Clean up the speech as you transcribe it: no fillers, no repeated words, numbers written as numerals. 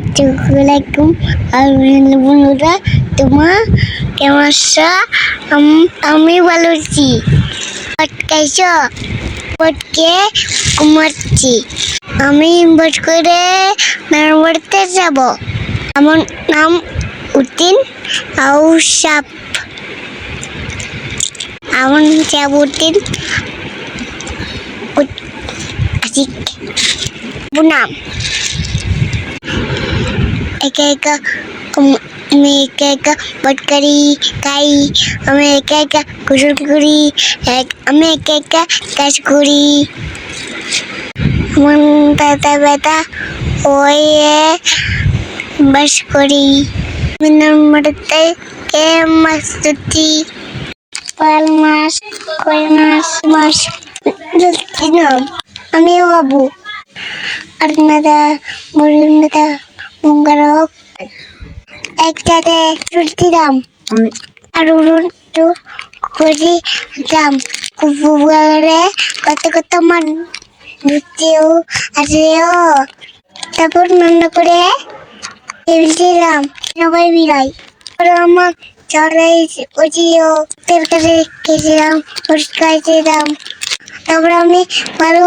আসসালামাইকুম আর বন্ধুরা তোমার কেমন আছো? আমি ভালো আছি। খাইছো? পটকে ঘুমাচ্ছি। আমি বস করে মেয়ের বাড়িতে যাব। আমার নাম উদ্দিন আউসাপ। আমার যাব উদ্দিন আসিক নাম একা একা আমি একা একা পটকারি খাই। আমি একা একা গোসল করি। আমি একা একা কাজ করি। আমার দাদা ব্যথা হয়ে বাস করি। মিনারমাটিতে কে মাছ ধরছি। পাল মাছ, কই মাছ ধরছি নাম। আমি বাবু আর মেদা মুরগির মেদা মুঙ্গারক একসাথে চলছি দাম আর উড়ু করি দাম কুপুরে কত কত মান ধরছেও আসেও তারপর রান্না করে টেবিলছিলাম সবাই মিলাই আমার চড়াই ওজিও তরকারি খেয়েছিলাম পরিষ্কার ছিলাম তারপর আমি ভালো